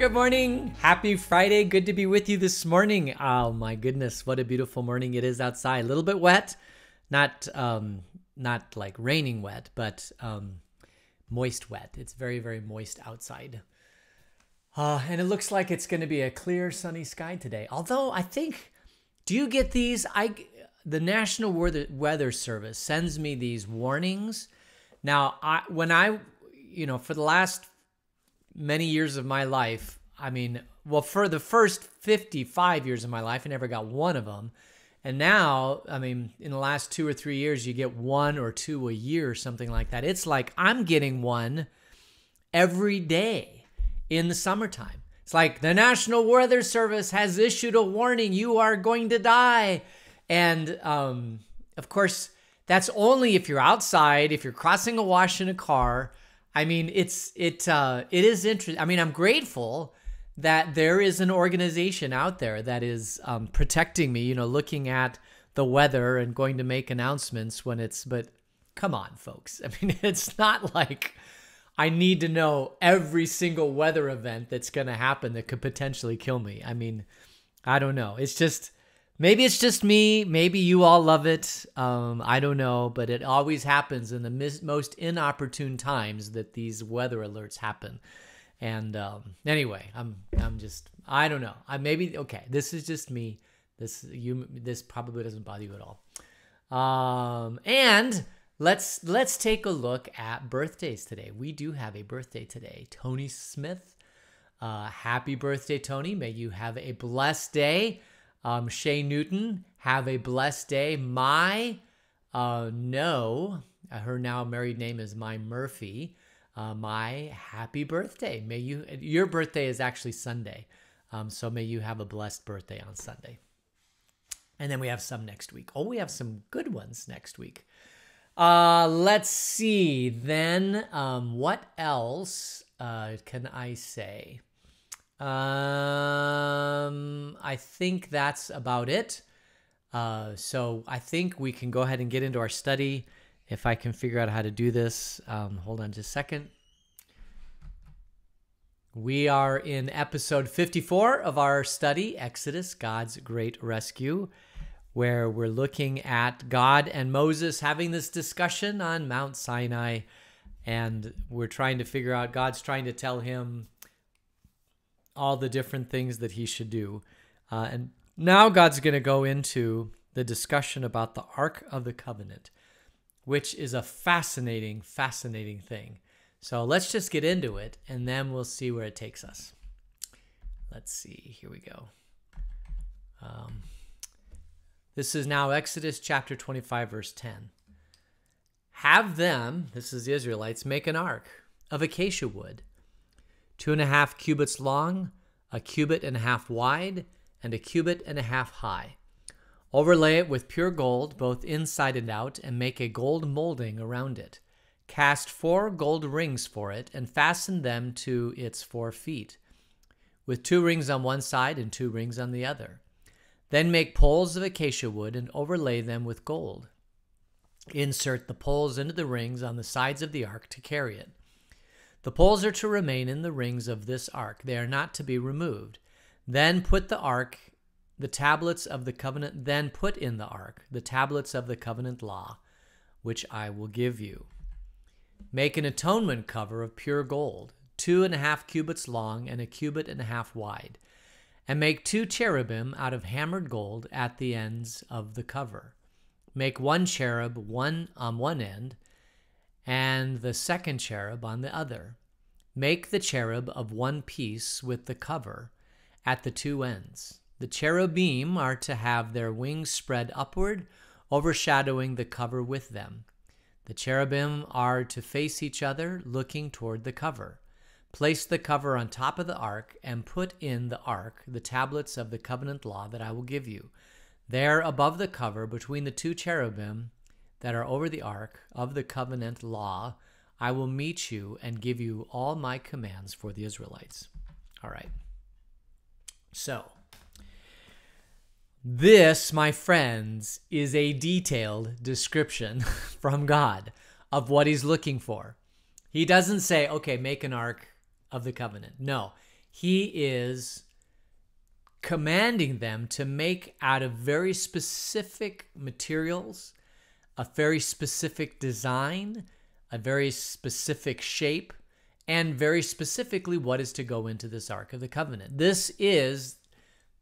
Good morning. Happy Friday. Good to be with you this morning. Oh my goodness, what a beautiful morning it is outside. A little bit wet, not like raining wet, but moist wet. It's very, very moist outside. And it looks like it's going to be a clear, sunny sky today. Although I think, do you get these? The National Weather Service sends me these warnings. Now, for the last many years of my life, for the first 55 years of my life, I never got one of them. And now, in the last 2 or 3 years, you get 1 or 2 a year or something like that. It's like I'm getting one every day in the summertime. It's like the National Weather Service has issued a warning, you are going to die. And of course, that's only if you're outside, if you're crossing a wash in a car. It is interesting. I'm grateful that there is an organization out there that is protecting me, looking at the weather and going to make announcements but come on, folks. It's not like I need to know every single weather event that's going to happen that could potentially kill me. I don't know. Maybe it's just me. Maybe you all love it. I don't know, but it always happens in the most inopportune times that these weather alerts happen. And anyway, I don't know. This is just me. This probably doesn't bother you at all. And let's take a look at birthdays today. We do have a birthday today. Tony Smith. Happy birthday, Tony. May you have a blessed day. Shay Newton, have a blessed day. Her now married name is Mai Murphy. My happy birthday. Your birthday is actually Sunday. So may you have a blessed birthday on Sunday. And then we have some next week. Oh, we have some good ones next week. Let's see then. What else can I say? I think that's about it. So I think we can go ahead and get into our study. If I can figure out how to do this, hold on just a second. We are in episode 54 of our study, Exodus, God's Great Rescue, where we're looking at God and Moses having this discussion on Mount Sinai, and we're trying to figure out, God's trying to tell him all the different things that he should do. And now God's going to go into the discussion about the Ark of the Covenant, which is a fascinating, fascinating thing. So let's just get into it, and then we'll see where it takes us. Let's see. Here we go. This is now Exodus chapter 25, verse 10. Have them, this is the Israelites, make an ark of acacia wood, 2.5 cubits long, 1.5 cubits wide, and 1.5 cubits high. Overlay it with pure gold, both inside and out, and make a gold molding around it. Cast 4 gold rings for it, and fasten them to its 4 feet, with 2 rings on one side and 2 rings on the other. Then make poles of acacia wood and overlay them with gold. Insert the poles into the rings on the sides of the ark to carry it. The poles are to remain in the rings of this ark. They are not to be removed. Then put in the ark the tablets of the covenant law, which I will give you. Make an atonement cover of pure gold, 2.5 cubits long and 1.5 cubits wide, and make 2 cherubim out of hammered gold at the ends of the cover. Make 1 cherub on one end, and the second cherub on the other. Make the cherub of one piece with the cover at the 2 ends. The cherubim are to have their wings spread upward, overshadowing the cover with them. The cherubim are to face each other, looking toward the cover. Place the cover on top of the ark and put in the ark the tablets of the covenant law that I will give you. There above the cover, between the 2 cherubim that are over the ark of the covenant law, I will meet you and give you all my commands for the Israelites. All right. So, this, my friends, is a detailed description from God of what he's looking for. He doesn't say, okay, make an ark of the covenant. No, he is commanding them to make out of very specific materials, a very specific design, a very specific shape, and very specifically what is to go into this Ark of the Covenant. This is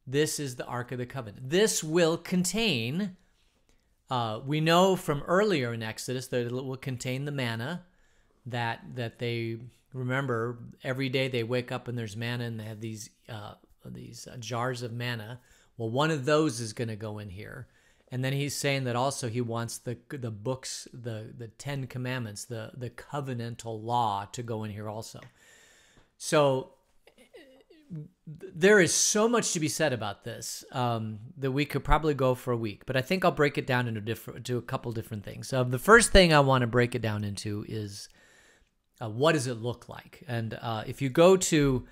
the Ark of the Covenant. This will contain, we know from earlier in Exodus that it will contain the manna that they, remember, every day they wake up and there's manna and they have these jars of manna. Well, one of those is going to go in here. And then he's saying that also he wants the books, the 10 Commandments, the covenantal law to go in here also. So there is so much to be said about this that we could probably go for a week. But I think I'll break it down into a couple different things. The first thing I want to break it down into is what does it look like? And if you go to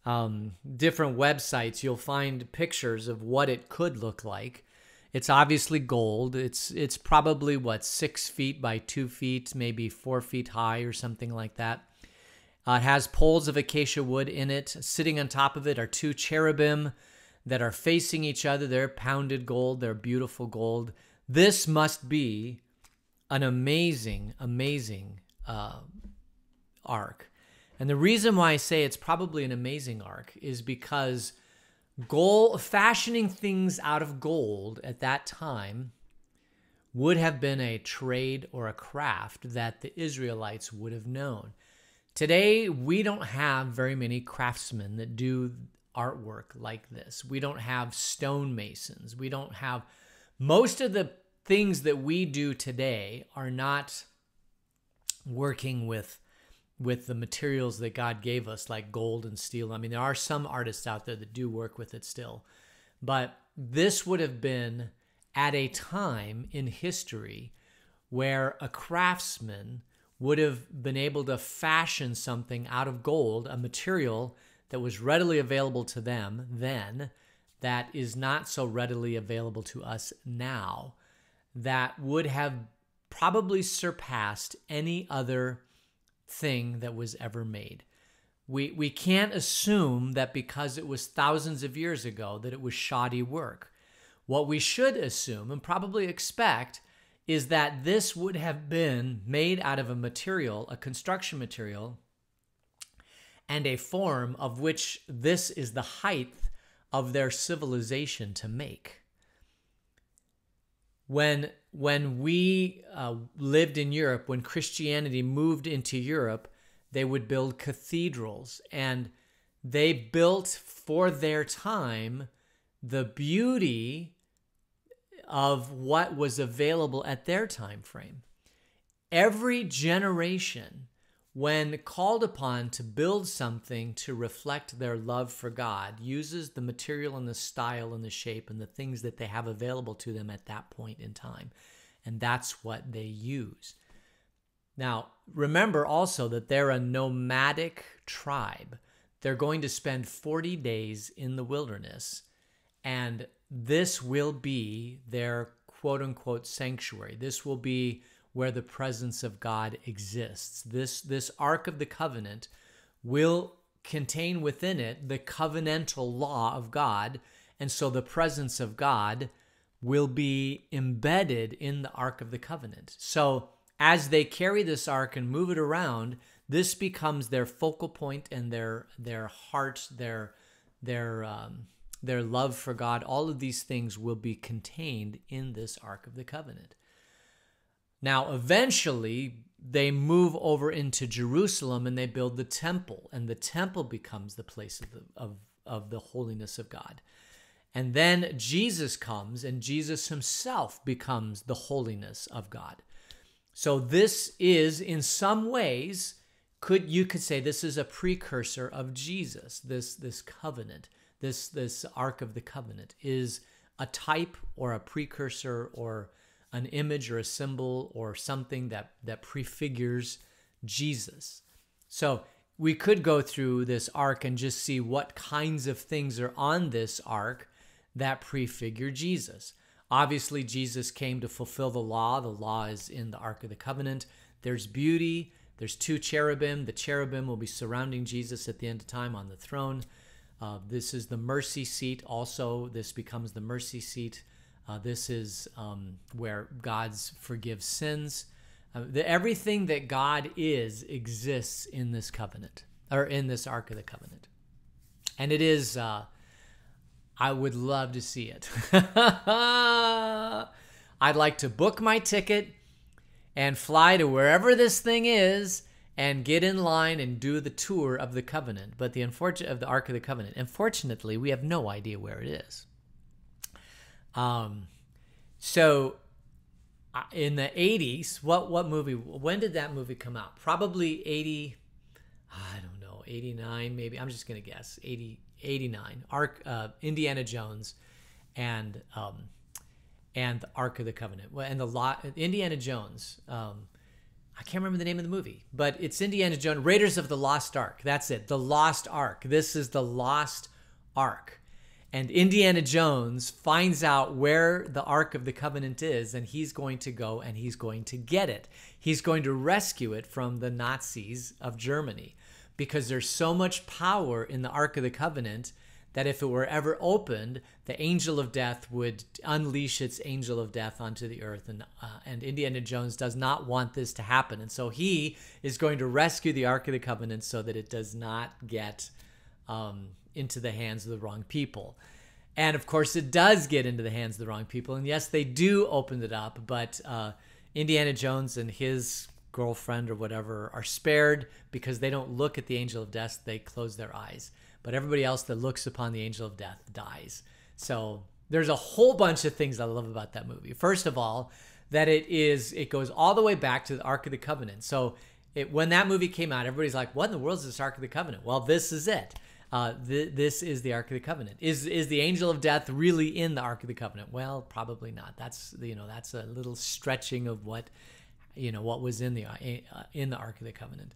different websites, you'll find pictures of what it could look like. It's obviously gold. It's probably 6 feet by 2 feet, maybe 4 feet high or something like that. It has poles of acacia wood in it. Sitting on top of it are 2 cherubim that are facing each other. They're pounded gold. They're beautiful gold. This must be an amazing, amazing ark. And the reason why I say it's probably an amazing ark is because fashioning things out of gold at that time would have been a trade or a craft that the Israelites would have known. Today, we don't have very many craftsmen that do artwork like this. We don't have stonemasons. We don't have, most of the things that we do today are not working with the materials that God gave us, like gold and steel. I mean, there are some artists out there that do work with it still. But this would have been at a time in history where a craftsman would have been able to fashion something out of gold, a material that was readily available to them then, that is not so readily available to us now, that would have probably surpassed any other thing that was ever made. We can't assume that because it was thousands of years ago that it was shoddy work. What we should assume and probably expect is that this would have been made out of a material, a construction material, and a form of which this is the height of their civilization to make. When we lived in Europe, when Christianity moved into Europe, they would build cathedrals, and they built for their time the beauty of what was available at their time frame. Every generation, when called upon to build something to reflect their love for God, uses the material and the style and the shape and the things that they have available to them at that point in time. And that's what they use. Now, remember also that they're a nomadic tribe. They're going to spend 40 days in the wilderness, and this will be their quote-unquote sanctuary. This will be where the presence of God exists. This Ark of the Covenant will contain within it the covenantal law of God, and so the presence of God will be embedded in the Ark of the Covenant. So as they carry this ark and move it around, this becomes their focal point and their heart, their love for God. All of these things will be contained in this Ark of the Covenant. Now, eventually, they move over into Jerusalem and they build the temple, and the temple becomes the place of the holiness of God. And then Jesus comes, and Jesus himself becomes the holiness of God. So this is, in some ways, you could say this is a precursor of Jesus. This covenant, this Ark of the Covenant is a type or a precursor or an image or a symbol or something that prefigures Jesus. So we could go through this ark and just see what kinds of things are on this ark that prefigure Jesus. Obviously, Jesus came to fulfill the law. The law is in the Ark of the Covenant. There's beauty. There's 2 cherubim. The cherubim will be surrounding Jesus at the end of time on the throne. This is the mercy seat. Also, this becomes the mercy seat. This is where God forgives sins. Everything that God exists in this covenant, or in this Ark of the Covenant. And it is, I would love to see it. I'd like to book my ticket and fly to wherever this thing is and get in line and do the tour of the covenant. But of the Ark of the Covenant, unfortunately, we have no idea where it is. So in the 80s, what movie, when did that movie come out? Probably 80, I don't know, 89 maybe. I'm just going to guess 89. Indiana Jones and the Ark of the Covenant. And Indiana Jones, I can't remember the name of the movie, but it's Indiana Jones, Raiders of the Lost Ark. That's it. The Lost Ark. This is the Lost Ark. And Indiana Jones finds out where the Ark of the Covenant is, and he's going to go and he's going to get it. He's going to rescue it from the Nazis of Germany, because there's so much power in the Ark of the Covenant that if it were ever opened, the angel of death would unleash its angel of death onto the earth. And Indiana Jones does not want this to happen. And so he is going to rescue the Ark of the Covenant so that it does not get into the hands of the wrong people. And of course, it does get into the hands of the wrong people. And yes, they do open it up, but Indiana Jones and his girlfriend or whatever are spared because they don't look at the angel of death. They close their eyes. But everybody else that looks upon the angel of death dies. So there's a whole bunch of things I love about that movie. First of all, that it goes all the way back to the Ark of the Covenant. So when that movie came out, everybody's like, what in the world is this Ark of the Covenant? Well, this is it. This is the Ark of the Covenant. Is the angel of death really in the Ark of the Covenant? Well, probably not. That's a little stretching of what was in the Ark of the Covenant.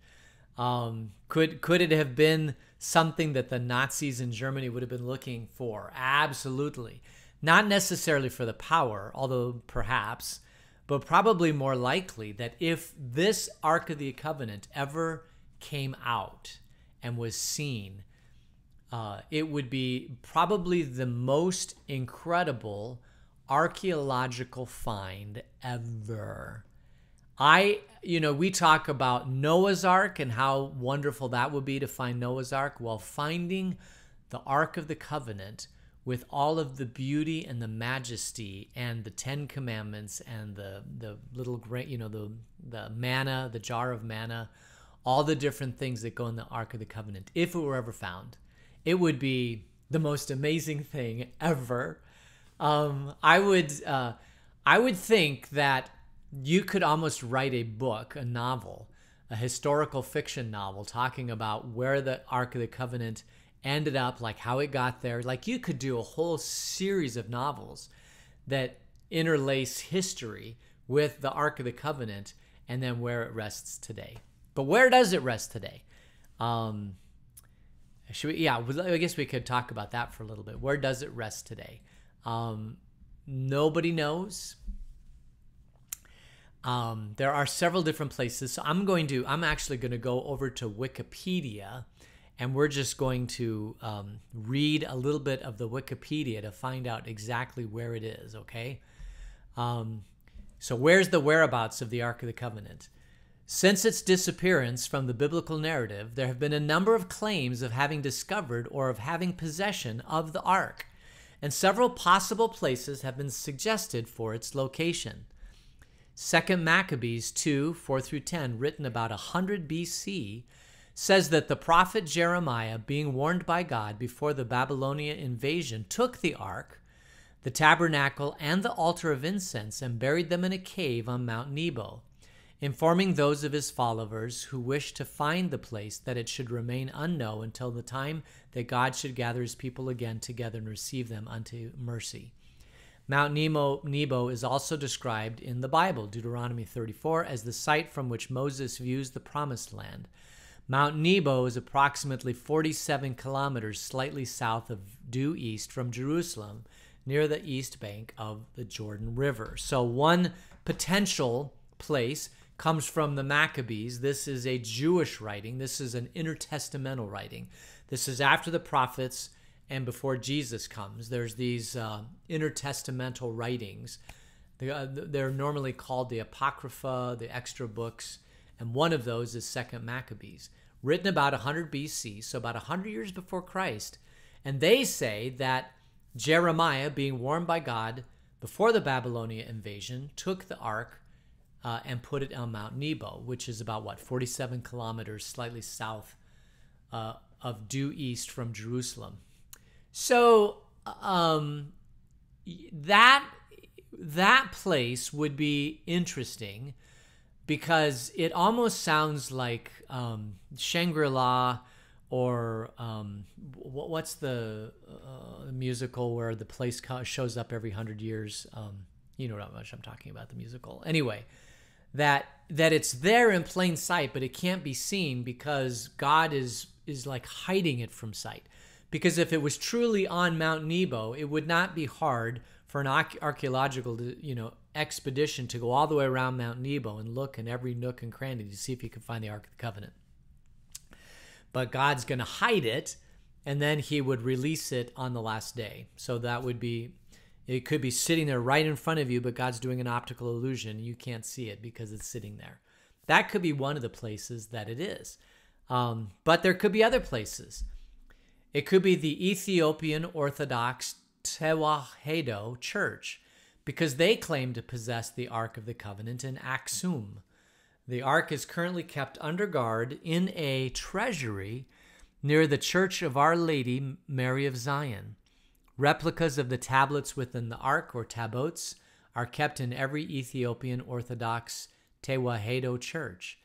Could it have been something that the Nazis in Germany would have been looking for? Absolutely. Not necessarily for the power, although perhaps, but probably more likely that if this Ark of the Covenant ever came out and was seen, it would be probably the most incredible archaeological find ever. We talk about Noah's Ark and how wonderful that would be to find Noah's Ark. Well, finding the Ark of the Covenant with all of the beauty and the majesty and the 10 Commandments and the little grain, the manna, the jar of manna, all the different things that go in the Ark of the Covenant, if it were ever found, it would be the most amazing thing ever. I would think that you could almost write a book, a novel, a historical fiction novel talking about where the Ark of the Covenant ended up, like how it got there. Like you could do a whole series of novels that interlace history with the Ark of the Covenant and then where it rests today. But where does it rest today? I guess we could talk about that for a little bit. Where does it rest today? Nobody knows. There are several different places. So I'm actually going to go over to Wikipedia, and we're just going to read a little bit of the Wikipedia to find out exactly where it is, okay? So where's the whereabouts of the Ark of the Covenant? Since its disappearance from the biblical narrative, there have been a number of claims of having discovered or of having possession of the Ark, and several possible places have been suggested for its location. 2 Maccabees 2, 4-10, written about 100 BC, says that the prophet Jeremiah, being warned by God before the Babylonian invasion, took the ark, the tabernacle, and the altar of incense and buried them in a cave on Mount Nebo, informing those of his followers who wished to find the place that it should remain unknown until the time that God should gather his people again together and receive them unto mercy. Mount Nebo is also described in the Bible, Deuteronomy 34, as the site from which Moses views the Promised Land. Mount Nebo is approximately 47 kilometers slightly south of due east from Jerusalem, near the east bank of the Jordan River. So one potential place comes from the Maccabees. This is a Jewish writing. This is an intertestamental writing. This is after the prophets and before Jesus comes. There's these intertestamental writings. They're normally called the Apocrypha, the extra books, and one of those is 2nd Maccabees, written about 100 BC, so about 100 years before Christ. And they say that Jeremiah, being warned by God before the Babylonian invasion, took the ark and put it on Mount Nebo, which is about, 47 kilometers slightly south of due east from Jerusalem. So that place would be interesting because it almost sounds like Shangri-La, or what's the musical where the place shows up every 100 years? You know how much I'm talking about, the musical. Anyway, that it's there in plain sight, but it can't be seen because God is like hiding it from sight. Because if it was truly on Mount Nebo, it would not be hard for an archaeological, expedition to go all the way around Mount Nebo and look in every nook and cranny to see if he could find the Ark of the Covenant. But God's going to hide it, and then he would release it on the last day. So that would be, it could be sitting there right in front of you, but God's doing an optical illusion. You can't see it because it's sitting there. That could be one of the places that it is. But there could be other places. It could be the Ethiopian Orthodox Tewahedo Church, because they claim to possess the Ark of the Covenant in Aksum. The Ark is currently kept under guard in a treasury near the Church of Our Lady, Mary of Zion. Replicas of the tablets within the Ark, or tabots, are kept in every Ethiopian Orthodox Tewahedo church,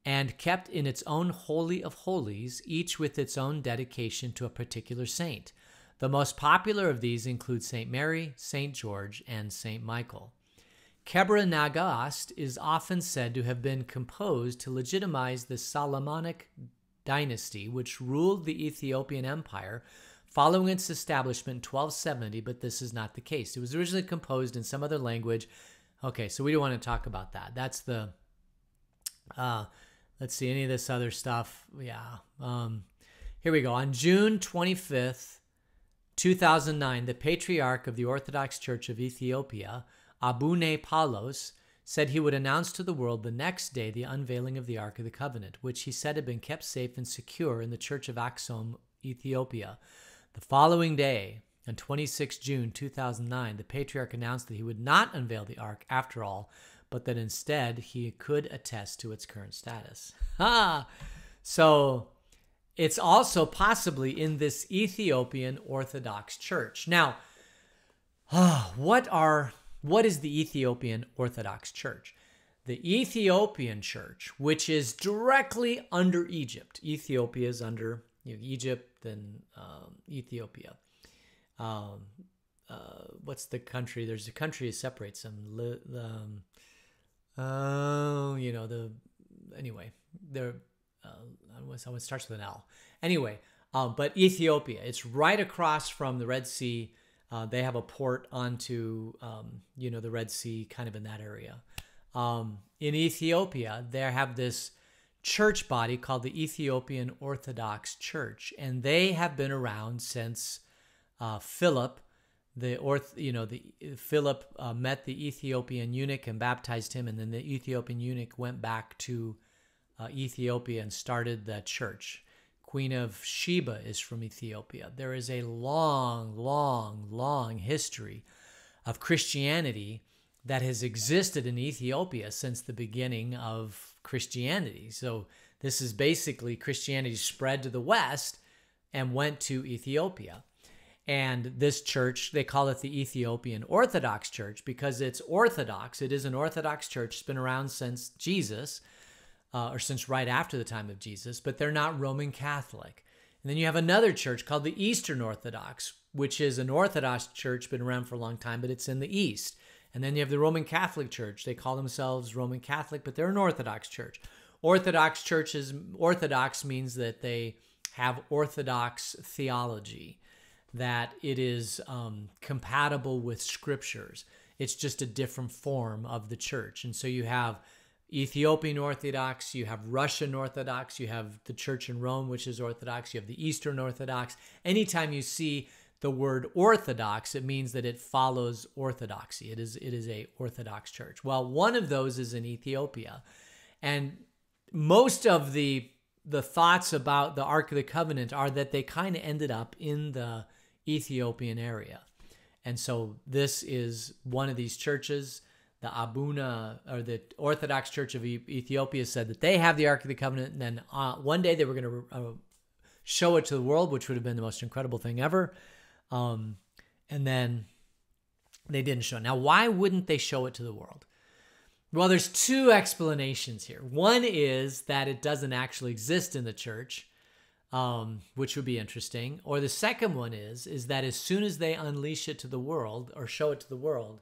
and kept in its own Holy of Holies, each with its own dedication to a particular saint. The most popular of these include St. Mary, St. George, and St. Michael. Kebra Nagast is often said to have been composed to legitimize the Solomonic dynasty, which ruled the Ethiopian Empire following its establishment in 1270, but this is not the case. It was originally composed in some other language. Okay, so we don't want to talk about that. That's the... let's see, any of this other stuff. Yeah. Here we go. On June 25th, 2009, the Patriarch of the Orthodox Church of Ethiopia, Abune Paulos, said he would announce to the world the next day the unveiling of the Ark of the Covenant, which he said had been kept safe and secure in the Church of Aksum, Ethiopia. The following day, on 26 June 2009, the Patriarch announced that he would not unveil the Ark after all, but that instead he could attest to its current status. So it's also possibly in this Ethiopian Orthodox Church. Now, what is the Ethiopian Orthodox Church? The Ethiopian Church, which is directly under Egypt. Ethiopia is under Egypt and Ethiopia. What's the country? There's a country that separates them. Anyway, they're, it starts with an L. Anyway, but Ethiopia, it's right across from the Red Sea. They have a port onto, the Red Sea, kind of in that area. In Ethiopia, they have this church body called the Ethiopian Orthodox Church, and they have been around since Philip. Philip met the Ethiopian eunuch and baptized him, and then the Ethiopian eunuch went back to Ethiopia and started the church. Queen of Sheba is from Ethiopia. There is a long, long, long history of Christianity that has existed in Ethiopia since the beginning of Christianity. So this is basically Christianity spread to the West and went to Ethiopia. And this church, they call it the Ethiopian Orthodox Church because it's Orthodox. It is an Orthodox church. It's been around since Jesus, or since right after the time of Jesus, but they're not Roman Catholic. And then you have another church called the Eastern Orthodox, which is an Orthodox church, been around for a long time, but it's in the East. And then you have the Roman Catholic Church. They call themselves Roman Catholic, but they're an Orthodox church. Orthodox means that they have Orthodox theology, that it is compatible with scriptures. It's just a different form of the church. And so you have Ethiopian Orthodox, you have Russian Orthodox, you have the church in Rome, which is Orthodox, you have the Eastern Orthodox. Anytime you see the word Orthodox, it means that it follows orthodoxy. It is a Orthodox church. Well, one of those is in Ethiopia. And most of the thoughts about the Ark of the Covenant are that they kind of ended up in the Ethiopian area. And so this is one of these churches. The Abuna, or the Orthodox Church of Ethiopia, said that they have the Ark of the Covenant, and then one day they were going to show it to the world, which would have been the most incredible thing ever. And then they didn't show it. Now, why wouldn't they show it to the world? Well, there's two explanations here. One is that it doesn't actually exist in the church, which would be interesting. Or the second one is that as soon as they unleash it to the world or show it to the world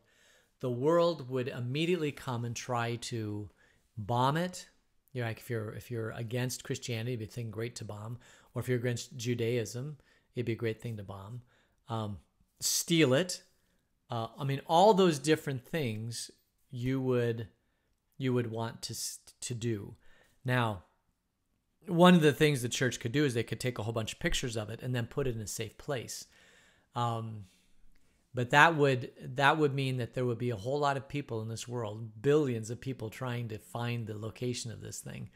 would immediately come and try to bomb it. You know, like if you're against Christianity, it'd be a thing great to bomb. Or if you're against Judaism, it'd be a great thing to bomb. Steal it. All those different things you would want to do. Now, one of the things the church could do is they could take a whole bunch of pictures of it and then put it in a safe place. But that would mean that there would be a whole lot of people in this world, billions of people trying to find the location of this thing.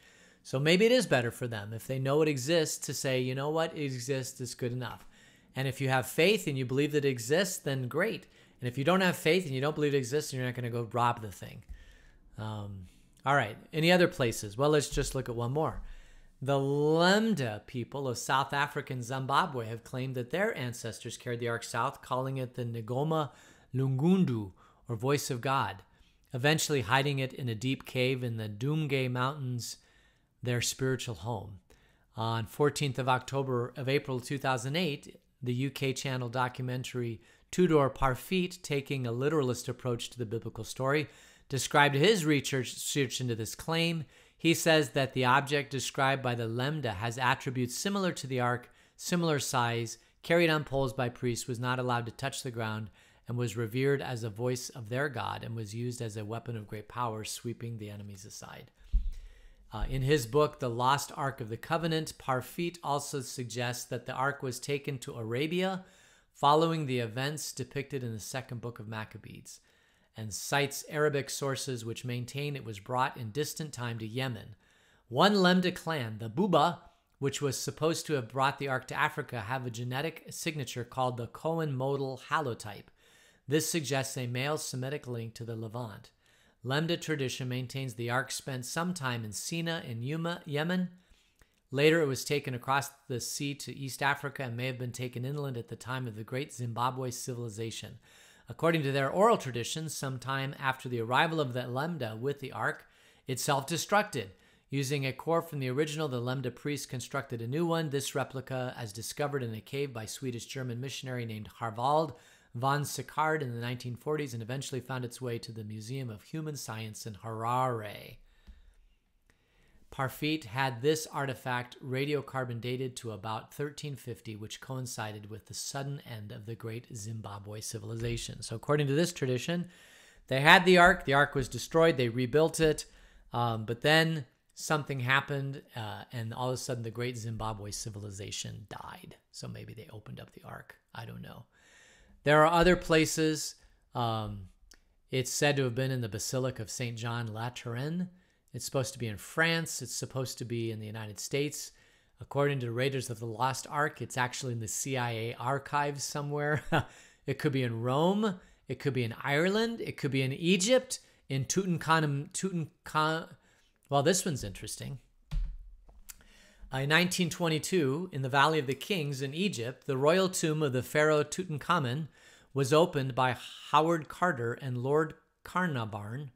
So maybe it is better for them if they know it exists to say, you know what, it exists, it's good enough. And if you have faith and you believe that it exists, then great. And if you don't have faith and you don't believe it exists, you're not going to go rob the thing. All right. Any other places? Well, let's just look at one more. The Lemda people of South Africa and Zimbabwe have claimed that their ancestors carried the Ark south, calling it the Ngoma Lungundu, or Voice of God, eventually hiding it in a deep cave in the Doomgay Mountains, their spiritual home. On 14th of April 2008, the UK channel documentary Tudor Parfit, taking a literalist approach to the biblical story, described his research into this claim. He says that the object described by the Lemda has attributes similar to the Ark, similar size, carried on poles by priests, was not allowed to touch the ground, and was revered as a voice of their God, and was used as a weapon of great power, sweeping the enemies aside. In his book, The Lost Ark of the Covenant, Parfit also suggests that the Ark was taken to Arabia following the events depicted in the second book of Maccabees, and cites Arabic sources which maintain it was brought in distant time to Yemen. One Lemda clan, the Buba, which was supposed to have brought the Ark to Africa, have a genetic signature called the Cohen modal halotype. This suggests a male Semitic link to the Levant. Lemda tradition maintains the Ark spent some time in Sina in Yemen. Later, it was taken across the sea to East Africa and may have been taken inland at the time of the Great Zimbabwe Civilization. According to their oral tradition, sometime after the arrival of the Lemda with the Ark, it self-destructed. Using a core from the original, the Lemda priests constructed a new one. This replica, as discovered in a cave by Swedish-German missionary named Harvald von Sickard in the 1940s, and eventually found its way to the Museum of Human Science in Harare. Parfit had this artifact radiocarbon dated to about 1350, which coincided with the sudden end of the Great Zimbabwe Civilization. So according to this tradition, they had the Ark was destroyed, they rebuilt it, but then something happened, and all of a sudden the Great Zimbabwe Civilization died. So maybe they opened up the Ark. I don't know. There are other places. It's said to have been in the Basilica of St. John Lateran. It's supposed to be in France. It's supposed to be in the United States. According to the Raiders of the Lost Ark, it's actually in the CIA archives somewhere. It could be in Rome. It could be in Ireland. It could be in Egypt. In Tutankhamun. Well, this one's interesting. In 1922, in the Valley of the Kings in Egypt, the royal tomb of the pharaoh Tutankhamun was opened by Howard Carter and Lord Carnarvon.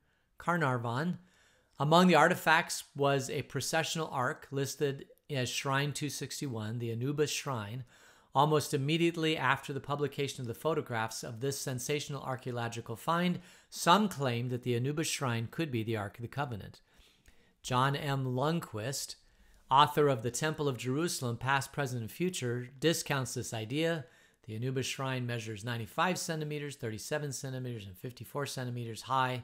Among the artifacts was a processional ark listed as Shrine 261, the Anubis Shrine. Almost immediately after the publication of the photographs of this sensational archaeological find, some claimed that the Anubis Shrine could be the Ark of the Covenant. John M. Lundquist, author of The Temple of Jerusalem, Past, Present, and Future, discounts this idea. The Anubis Shrine measures 95 centimeters, 37 centimeters, and 54 centimeters high.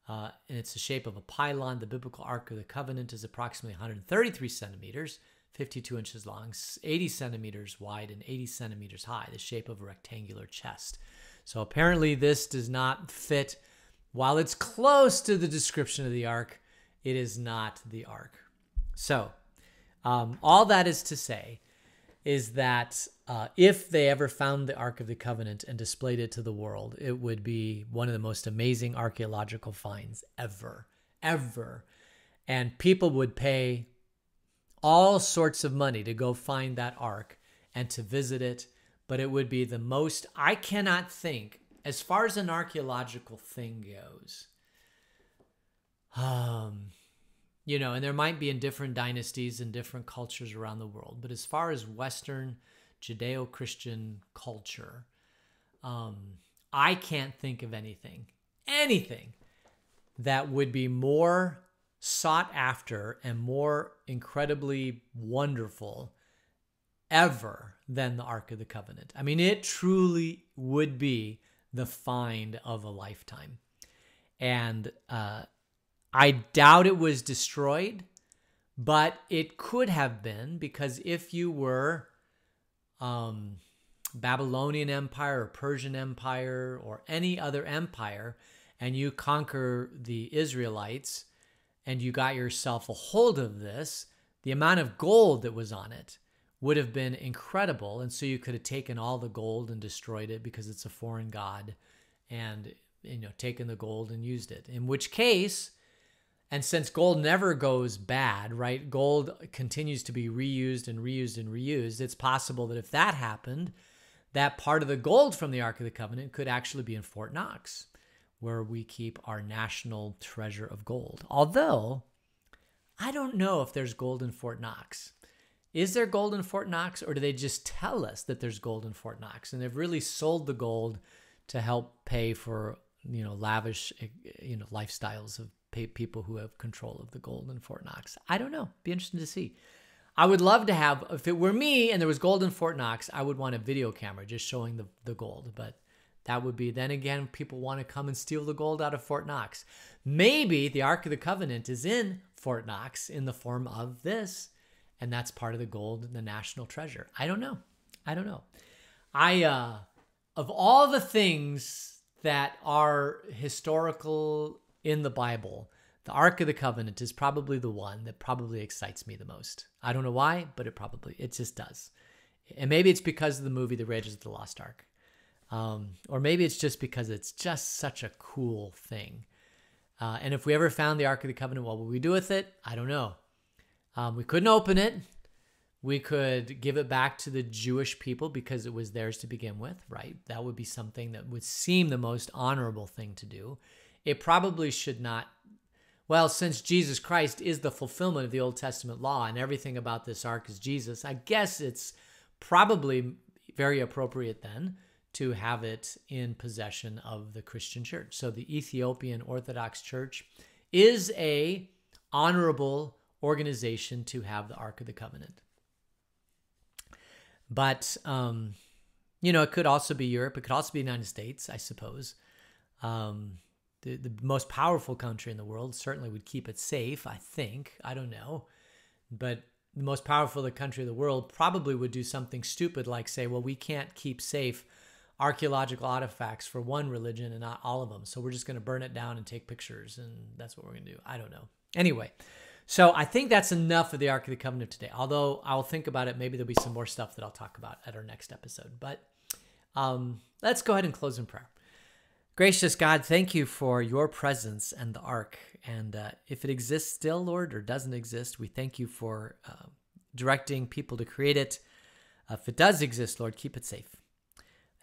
and it's the shape of a pylon. The biblical Ark of the Covenant is approximately 133 centimeters, 52 inches long, 80 centimeters wide, and 80 centimeters high, the shape of a rectangular chest. So apparently this does not fit. While it's close to the description of the Ark, it is not the Ark. So all that is to say is that if they ever found the Ark of the Covenant and displayed it to the world, it would be one of the most amazing archaeological finds ever. And people would pay all sorts of money to go find that Ark and to visit it, but it would be the most, I cannot think, as far as an archaeological thing goes, and there might be in different dynasties and different cultures around the world, but as far as Western Judeo-Christian culture, I can't think of anything that would be more sought after and more incredibly wonderful ever than the Ark of the Covenant. I mean, it truly would be the find of a lifetime. And I doubt it was destroyed, but it could have been, because if you were Babylonian Empire or Persian Empire or any other empire, and you conquer the Israelites and you got yourself a hold of this, the amount of gold that was on it would have been incredible. And so you could have taken all the gold and destroyed it because it's a foreign god, and taken the gold and used it. In which case, and since gold never goes bad, right? Gold continues to be reused and reused and reused. It's possible that if that happened, that part of the gold from the Ark of the Covenant could actually be in Fort Knox, where we keep our national treasure of gold. Although, I don't know if there's gold in Fort Knox. Is there gold in Fort Knox, or do they just tell us that there's gold in Fort Knox? And they've really sold the gold to help pay for, lavish, lifestyles of people who have control of the gold in Fort Knox. I don't know. Be interesting to see. I would love to have, if it were me and there was gold in Fort Knox, I would want a video camera just showing the gold. But that would be, then again, people want to come and steal the gold out of Fort Knox. Maybe the Ark of the Covenant is in Fort Knox in the form of this, and that's part of the gold, the national treasure. I don't know. Of all the things that are historical in the Bible, the Ark of the Covenant is probably the one that probably excites me the most. I don't know why, but it just does. And maybe it's because of the movie The Raiders of the Lost Ark. Or maybe it's just because it's just such a cool thing. And if we ever found the Ark of the Covenant, what would we do with it? I don't know. We couldn't open it. We could give it back to the Jewish people because it was theirs to begin with, right? That would be something that would seem the most honorable thing to do. It probably should not. Well, since Jesus Christ is the fulfillment of the Old Testament law and everything about this ark is Jesus, I guess it's probably very appropriate then to have it in possession of the Christian church. So the Ethiopian Orthodox Church is a honorable organization to have the Ark of the Covenant. But, it could also be Europe. It could also be the United States, I suppose. The most powerful country in the world certainly would keep it safe, I think. I don't know. But the most powerful country in the world probably would do something stupid like say, well, we can't keep safe archaeological artifacts for one religion and not all of them. So we're just going to burn it down and take pictures, and that's what we're going to do. I don't know. Anyway, so I think that's enough of the Ark of the Covenant today. Although I'll think about it. Maybe there'll be some more stuff that I'll talk about at our next episode. But let's go ahead and close in prayer. Gracious God, thank you for your presence and the ark. And if it exists still, Lord, or doesn't exist, we thank you for directing people to create it. If it does exist, Lord, keep it safe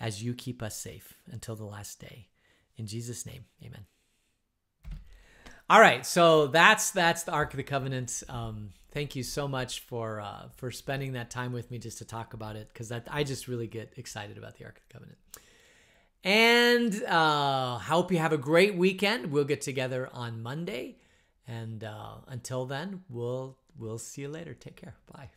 as you keep us safe until the last day. In Jesus' name, amen. All right, so that's the Ark of the Covenant. Thank you so much for spending that time with me just to talk about it, because I just really get excited about the Ark of the Covenant. And hope you have a great weekend. We'll get together on Monday. And until then, we'll see you later. Take care. Bye.